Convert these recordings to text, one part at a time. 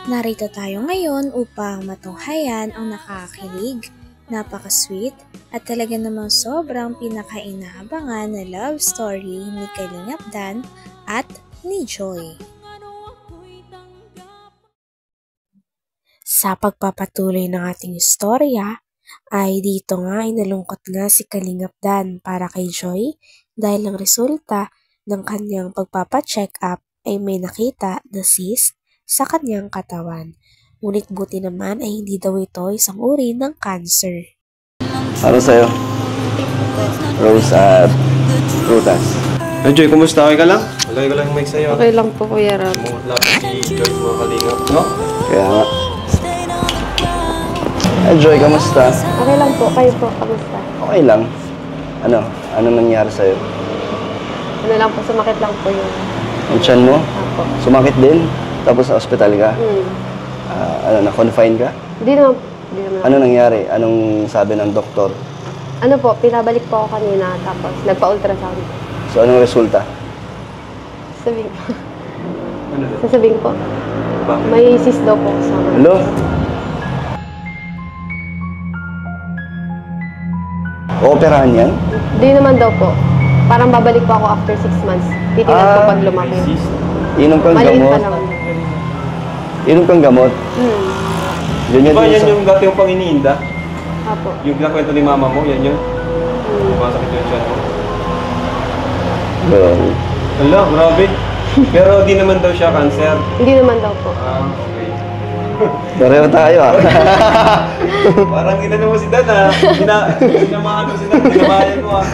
Narito tayo ngayon upang matunghayan ang nakakakilig, napaka-sweet at talaga namang sobrang pinaka-inaabangan na love story ni Kalingap Dan at ni Joy. Sa pagpapatuloy ng ating istorya, ay dito nga inalungkot nga si Kalingap Dan para kay Joy dahil ang resulta ng kanyang pagpapacheck up ay may nakita na cyst sa kanyang katawan. Ngunit buti naman ay hindi daw ito isang uri ng cancer. Ano sa'yo? Rose at prutas. Hey Joy, kumusta? Okay ka lang? Okay ka lang yung mic sa'yo. Okay lang po, Kuya Rab. Lapit si Joy mga kalingap, no? Kaya nga. Hey Joy, kamusta? Okay lang po. Kayo po, kamusta? Okay lang. Ano nangyari sa'yo? Ano lang po, sumakit lang po yung... Ang tiyan mo? Apo. Sumakit din? Tapos sa ospital ka? Na-confine ka? Hindi naman. Ano nangyari? Anong sabi ng doktor? Ano po, pinabalik po ako kanina, tapos nagpa-ultrasound. So, anong resulta? Sasabihin ko. Ano daw? Sasabihin ko. Bakit? May cyst daw po sa mga. Hello? Ooperahan yan? Hindi naman daw po. Parang babalik po ako after 6 months. Titignan ko pag lumaki. Inom kang Maliit gamot? pa lang. Inom kang gamot? Yun Diba yan sa... yung dati yung pang-iniinda? Apo. Yung nakwento ni mama mo, yan yun? Masakit yung tiyan mo? Grabe. Ala, grabe. Pero di naman daw siya cancer. Hindi naman daw po. Okay. Pareho tayo ah. Parang ginano mo si Dan ah. Sinamahan mo si Dan, ginabayan mo ah.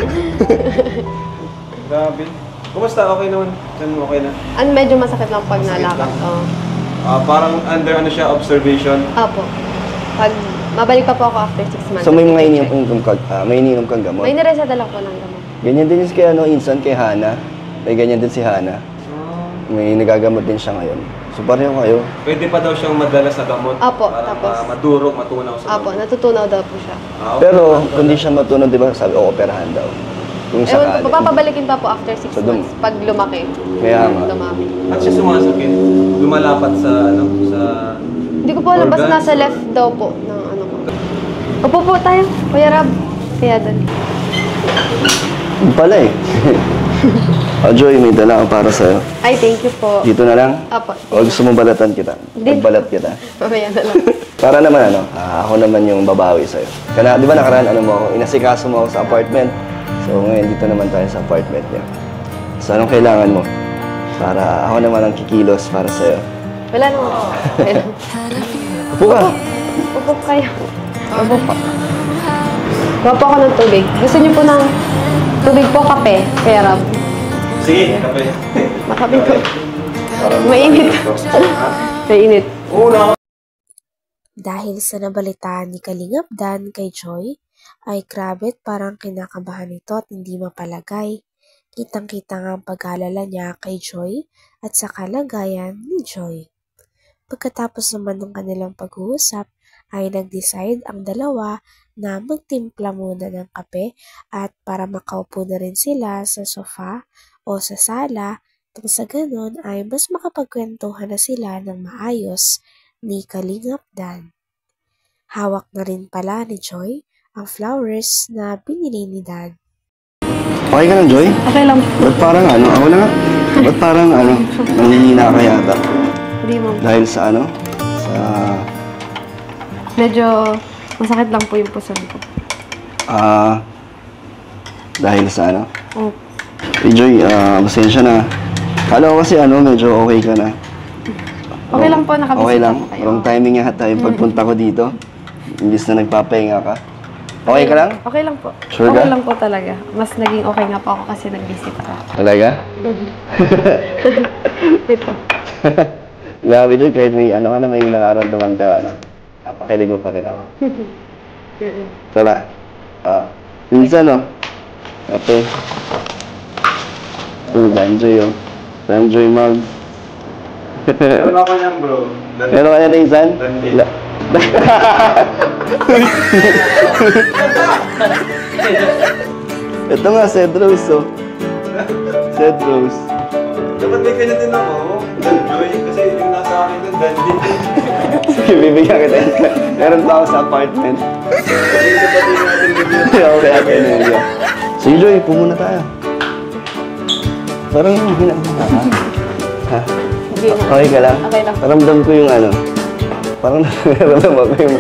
Grabe. Kumusta? Okay naman? Diyan okay na? Medyo masakit lang pag nalakad. Parang under siya, observation. Apo. Pag mabalik pa po ako after 6 months. So may mga ininom kang gamot? May nireseta lang po ng gamot. Ganyan din kay Insan, kay Hana. May ganyan din si Hana. May nagagamot din siya ngayon. So pareho kayo. Pwede pa daw siyang madala sa gamot. Apo, para tapos madurog, matunaw sa gamot. Apo, natutunaw daw po siya. Okay. Pero kung di siya matunaw, di ba sabi, operahan daw. Kung Ewan sakali. ko, papabalikin pa po after 6 So, months. Pag lumaki. Kaya nga. Dumami. At siya sumasakit. Lumalapat sa sa Hindi ko po alam, basta nasa left daw po ng ano ko. Upo po tayo, Kuya Rab. Kaya doon. Yung pala eh. Joy, may dala ako para sa'yo. Ay, thank you po. Dito na lang? Apo. O gusto mo balatan kita? Magbalat kita. Mamaya na lang. Para naman ako naman yung babawi sa'yo. Di ba nakaraan mo ako, inasikaso mo ako sa apartment. So ngayon dito naman tayo sa apartment niya. So anong kailangan mo? Para ako naman ang kikilos para sa'yo. Wala naman. Upo ka! Upo kayo. Upo po. Gawa po ako ng tubig. Gusto niyo po ng tubig po, kape, Kuya Rab? sige, kape. Makape po. Mainit. Mainit. Dahil sa nabalitaan ni Kalingap Dan kay Joy, ay grabe parang kinakabahan ito at hindi mapalagay. Kitang-kita nga ang pag-alala niya kay Joy at sa kalagayan ni Joy. Pagkatapos naman ng kanilang pag-uusap, ay nag-decide ang dalawa na magtimpla muna ng kape at para makaupo na rin sila sa sofa o sa sala, at sa ganun ay mas makapagkwentuhan na sila ng maayos ni Kalingap Dan. Hawak na rin pala ni Joy ang flowers na binili ni Dan. Okay ka lang, Joy? Okay lang. Ba't parang ako lang ba't parang nanghihina ka yata? Hindi mo. Dahil sa sa... Medyo masakit lang po yung puson ko. Dahil sa Oh. Joy, pasensya na. Kala ko kasi medyo okay ka na. Okay lang po, nakabisita Okay lang. po kayo. Wrong timing yata yung pagpunta ko dito. Imbis na nagpapahinga ka. Okay ka lang? Okay lang po. Sure okay ka? lang po talaga. Mas naging okay nga po ako kasi nag-visit ako. Talaga? Ito. Grabe Joy, kahit may may nararamdaman ka, napakilig mo pa rin ako. Tara. Minsan okay. Enjoy Enjoy mag. Ano ako niyan bro? Meron ka na Insan? Ito nga, Cedros Cedros. Dapat may kanya din ako. Joy, kasi yung nasa sa akin doon, Dandy. Sige, bibigyan kita. Meron pa ako sa apartment. Dito pa din natin dito. Okay, okay, Emilio. Sige, Joy, pumuna tayo. Parang hinahanga ka. Ha? Hindi na. Okay ka lang? Okay lang. Ramdam ko yung ano. Parang nararamdaman ko yung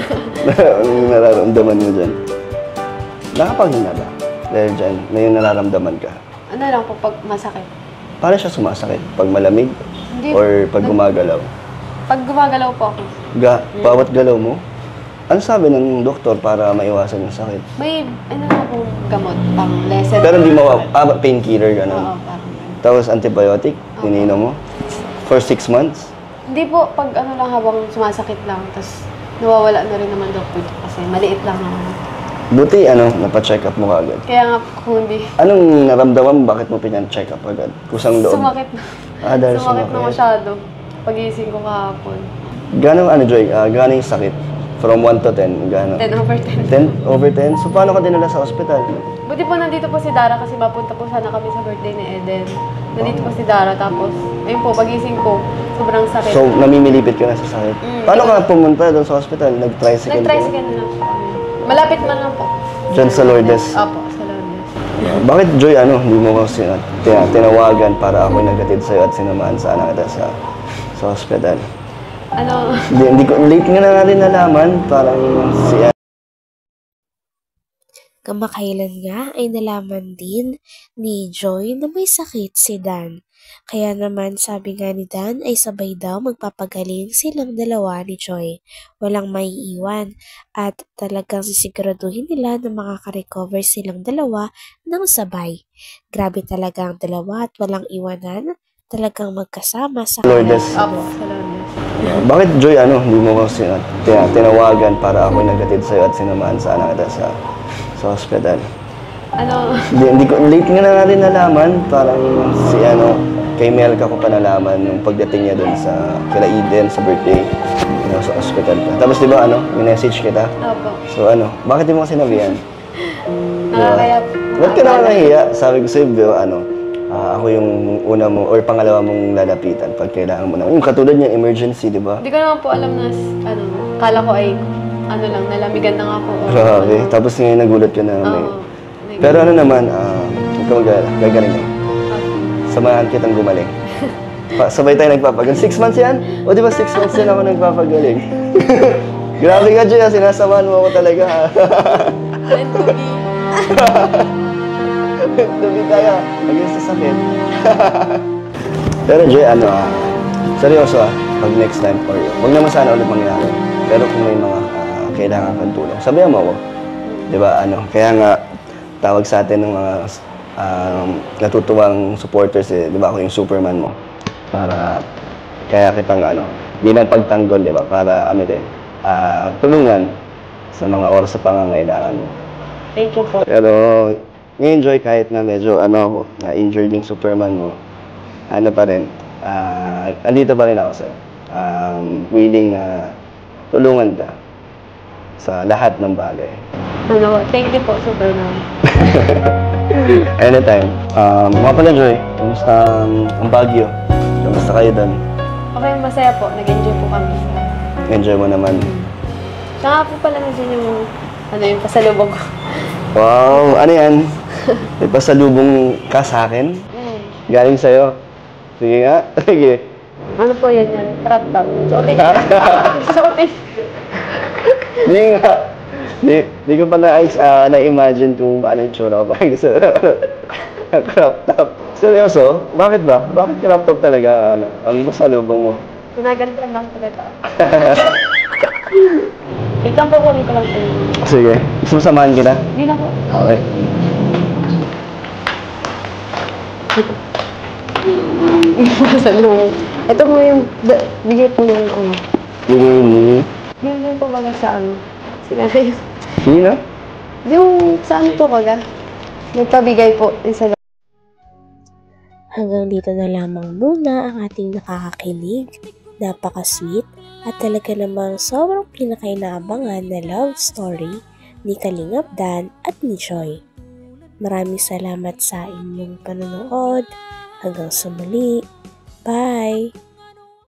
nararamdaman mo dyan. Nakapaghinga ba? Dahil dyan, may nararamdaman ka. Ano lang po pag masakit? Paano siya sumasakit? Pag malamig? Hindi. Or pag gumagalaw? Pag gumagalaw po ako, Bawat galaw mo? Ano sabi ng doktor para maiwasan yung sakit? may ano na pong gamot, pang lesser. Pero hindi painkiller, Oo, gano'n. parang Tapos antibiotic, ininom mo? For 6 months? Hindi po, pag ano lang habang sumasakit lang, tapos nawawala na rin naman daw po ito kasi maliit lang naman. Buti, napacheck up mo kaagad. Kaya nga kung hindi, Anong naramdaman mo? Bakit mo pina-check up agad? Kusang loob? sumakit na. Dahil Sumakit na masyado. Pagising ko kahapon. Gano'ng Joy? Gano'ng yung sakit? From 1 to 10, gano'n? 10 over 10. 10 over 10? So, paano ka dinala sa ospital? Buti po nandito po si Dara kasi mapunta po sana kami sa birthday ni Eden. Nandito po si Dara tapos, ayun po, pagising ko, sobrang sakit. So, namimilipit ka na sa sakit. Paano ka pumunta doon sa ospital? Nag-tricycle ka? Nag-tricycle na lang po kami. Malapit man lang po. Diyan sa Lourdes? Opo, sa Lourdes. Bakit, Joy, hindi mo ko tinawagan para ako nagatid sa'yo at sinamahan sana kita sa ospital? Ano, Hindi ko, late nga na rin nalaman, parang Kamakailan nga ay nalaman din ni Joy na may sakit si Dan. Kaya naman sabi nga ni Dan ay sabay daw magpapagaling silang dalawa ni Joy. Walang maiiwan at talagang sisiguraduhin nila na makaka-recover silang dalawa ng sabay. Grabe talaga ang dalawa at walang iwanan, talagang magkasama sa Lourdes. opo, sa Lourdes. Bakit, Joy, hindi mo ko tinawagan para ako nagatid sa'yo at sinamahan sana kita sa ospital? Ano, Hindi ko, late nga na rin nalaman, parang kay Melka ko pa nalaman nung pagdating niya doon kila Eden sa birthday, sa ospital ka. Tapos di ba, message kita? opo. So bakit di mo ko sinabihan? Nakakaya po. Ba't ka naman nahiya? Sabi ko sa'yo, ako yung una mo or pangalawa mong lalapitan pag kailangan mo na. Yung katulad niya, emergency, di ba? Hindi ko naman po alam na, kala ko ay, nalamigan na nga po. Grabe. Tapos ngayon nagulat ka na. Oo. Pero naman, huwag ka mag-alala, gagaling mo. Samahan kitang gumaling. Sabay tayo nagpapagaling. 6 months yan? O di ba 6 months din ako nagpapagaling? Grabe ka, Joy, sinasamahan mo ako talaga. Meant to be. Tabi tayo, hanggang sa sakit. Pero Joy, seryoso pag next time, or huwag naman sana ulit mangyari. Pero kung may mga kailangan kang tulong, sabihan mo ako. Di ba, kaya nga, tawag sa atin ng mga natutuwang supporters, di ba ako yung Superman mo. Kaya kitang di lang pagtanggol, di ba, para tulungan sa mga oras sa pangangailangan mo. Thank you po. Pero, Joy, kahit na medyo, na-injured yung Superman mo, pa rin, andito pa rin ako sa'yo. Willing na tulungan ka sa lahat ng bagay. Thank you po, Superman. Anytime. Mga pala, Joy, kamusta ang Baguio? Kamusta kayo doon? Okay, masaya po. Nag-enjoy po kami. Enjoy mo naman. Saka po pala na dyan yung, yung pasalubong ko. Wow! Ano yan? May pasalubong ka sa akin? Galing sa'yo? Sige nga. Sige. Ano po yan? Trap top. Suotin. Suotin. Hindi nga. Di ko pa na-imagine kung paano yung tsura ko pag sa crop top. Seryoso? Bakit ba? Bakit crop top talaga ang pasalubong mo? Ginagantan lang talaga. Itang po kunin ko lang po. Sige. Gusto mo samahan kita? Hindi na po. Okay. Pasalubong. Ito po yung bigay po ng Yung po baga sa sila na yun. Sino? Yung saan po baga? Nagpabigay po isa lang. Hanggang dito na lamang muna ang ating nakakakilig, napaka-sweet at talaga namang sobrang pinakainaabangan na love story ni Kalingap Dan at ni Joy. Maraming salamat sa inyong panonood. Hanggang sa muli. Bye!